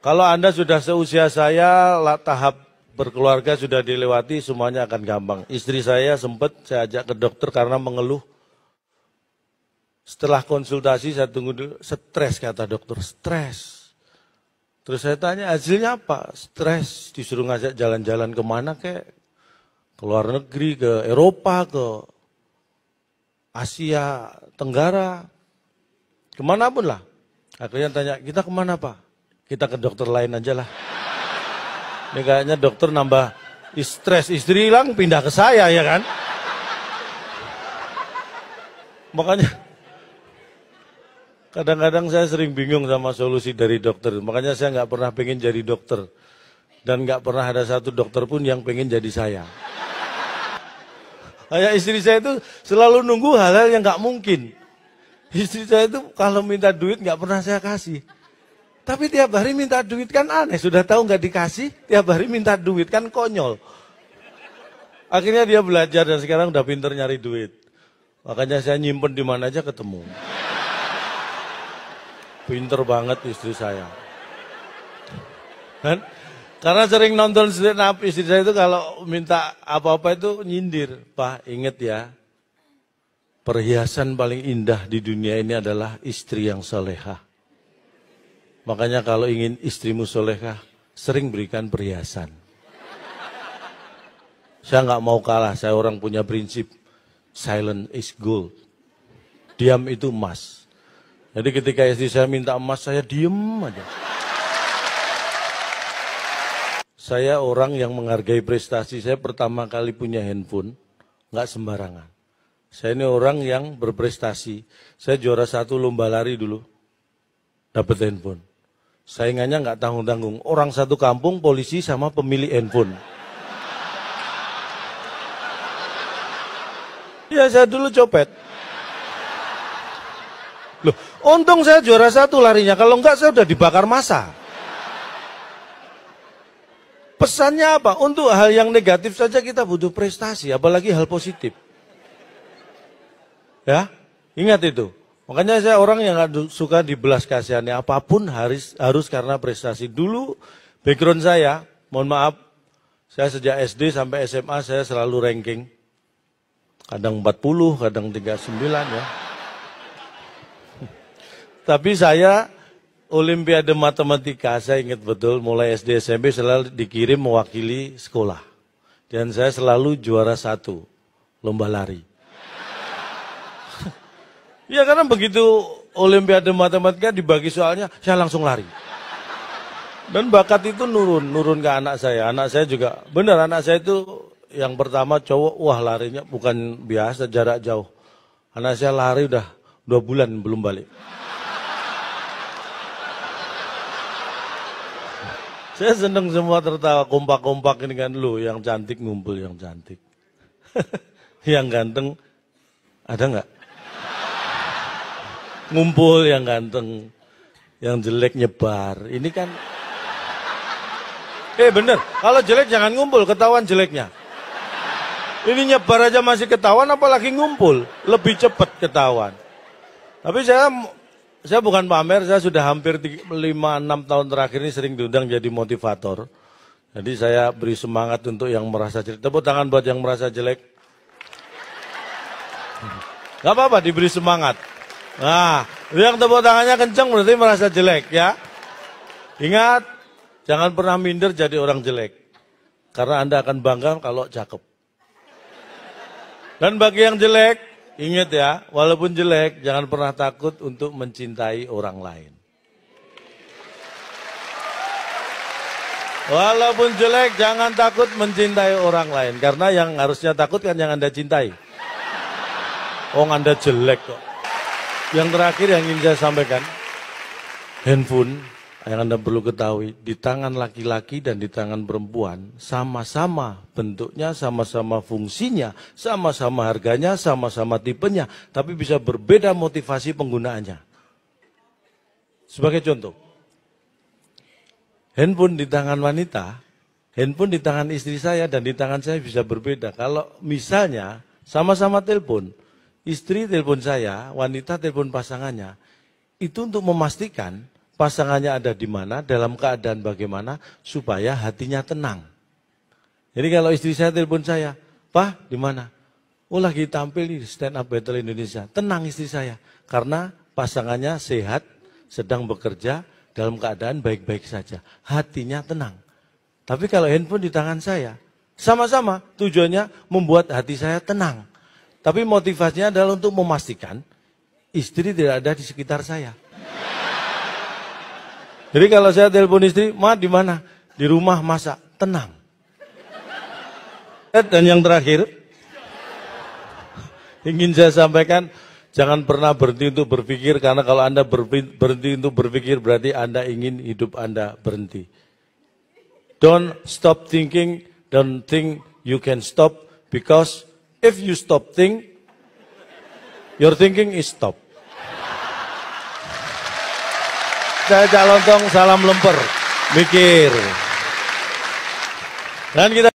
Kalau Anda sudah seusia saya, tahap berkeluarga sudah dilewati, semuanya akan gampang. Istri saya sempat saya ajak ke dokter karena mengeluh. Setelah konsultasi saya tunggu dulu, stres kata dokter, stres. Terus saya tanya hasilnya apa? Stres, disuruh ngajak jalan-jalan kemana kek? Ke luar negeri, ke Eropa, ke Asia Tenggara, kemana pun lah. Akhirnya tanya, kita kemana Pak? Kita ke dokter lain aja lah. Ini kayaknya dokter nambah stres, istri hilang pindah ke saya ya kan. Makanya kadang-kadang saya sering bingung sama solusi dari dokter. Makanya saya nggak pernah pengen jadi dokter. Dan nggak pernah ada satu dokter pun yang pengen jadi saya. Kayak istri saya itu selalu nunggu hal-hal yang nggak mungkin. Istri saya itu kalau minta duit nggak pernah saya kasih. Tapi tiap hari minta duit kan aneh. Sudah tahu nggak dikasih, tiap hari minta duit kan konyol. Akhirnya dia belajar dan sekarang udah pinter nyari duit. Makanya saya nyimpen di mana aja ketemu. Pinter banget istri saya. Kan? Karena sering nonton stand up, istri saya itu kalau minta apa-apa itu nyindir. Pak, ingat ya, perhiasan paling indah di dunia ini adalah istri yang solehah. Makanya kalau ingin istrimu solehah, sering berikan perhiasan. Saya nggak mau kalah, saya orang punya prinsip, silent is gold. Diam itu emas. Jadi ketika istri saya minta emas, saya diem aja. Saya orang yang menghargai prestasi. Saya pertama kali punya handphone, nggak sembarangan. Saya ini orang yang berprestasi. Saya juara 1 lomba lari dulu, dapat handphone. Saingannya nggak tanggung-tanggung. Orang satu kampung, polisi sama pemilik handphone. Ya saya dulu copet. Loh, untung saya juara 1 larinya. Kalau enggak saya udah dibakar massa. Pesannya apa? Untuk hal yang negatif saja kita butuh prestasi, apalagi hal positif. Ya, ingat itu. Makanya saya orang yang gak suka dibelas kasihannya, apapun harus karena prestasi. Dulu background saya, mohon maaf, saya sejak SD sampai SMA saya selalu ranking. Kadang 40, kadang 39 ya. Tapi saya Olimpiade Matematika, saya ingat betul, mulai SD SMP selalu dikirim mewakili sekolah. Dan saya selalu juara 1, lomba lari. Ya karena begitu Olimpiade Matematika dibagi soalnya, saya langsung lari. Dan bakat itu nurun ke anak saya. Anak saya juga, benar anak saya itu yang pertama cowok, wah larinya bukan biasa, jarak jauh. Anak saya lari udah 2 bulan belum balik. Saya seneng semua tertawa, kompak-kompak ini kan lu, yang cantik ngumpul yang cantik. Yang ganteng, ada nggak? Ngumpul yang ganteng, yang jelek nyebar. Ini kan, bener, kalau jelek jangan ngumpul, ketahuan jeleknya. Ini nyebar aja masih ketahuan, apalagi ngumpul, lebih cepat ketahuan. Tapi saya bukan pamer, saya sudah hampir 5-6 tahun terakhir ini sering diundang jadi motivator. Jadi saya beri semangat untuk yang merasa jelek. Tepuk tangan buat yang merasa jelek. Gak apa-apa diberi semangat. Nah, yang tepuk tangannya kencang berarti merasa jelek ya. Ingat, jangan pernah minder jadi orang jelek. Karena Anda akan bangga kalau cakep. Dan bagi yang jelek, ingat ya, walaupun jelek, jangan pernah takut untuk mencintai orang lain. Walaupun jelek, jangan takut mencintai orang lain. Karena yang harusnya takut kan yang Anda cintai. Oh, Anda jelek kok. Yang terakhir yang ingin saya sampaikan, handphone yang Anda perlu ketahui, di tangan laki-laki dan di tangan perempuan, sama-sama bentuknya, sama-sama fungsinya, sama-sama harganya, sama-sama tipenya, tapi bisa berbeda motivasi penggunaannya. Sebagai contoh, handphone di tangan wanita, handphone di tangan istri saya dan di tangan saya bisa berbeda. Kalau misalnya sama-sama telepon, istri telepon saya, wanita telepon pasangannya, itu untuk memastikan pasangannya ada di mana, dalam keadaan bagaimana, supaya hatinya tenang. Jadi kalau istri saya telepon saya, "Pak, di mana?" "Oh, lagi tampil di Stand Up Battle Indonesia." Tenang istri saya, karena pasangannya sehat, sedang bekerja, dalam keadaan baik-baik saja. Hatinya tenang. Tapi kalau handphone di tangan saya, sama-sama tujuannya membuat hati saya tenang. Tapi motivasinya adalah untuk memastikan istri tidak ada di sekitar saya. Jadi kalau saya telepon istri, "Ma, di mana?" "Di rumah masak." Tenang. Dan yang terakhir, ingin saya sampaikan, jangan pernah berhenti untuk berpikir, karena kalau Anda berhenti untuk berpikir, berarti Anda ingin hidup Anda berhenti. Don't stop thinking, don't think you can stop, because if you stop think, your thinking is stop. Saya Cak Lontong, salam lemper, mikir. Dan kita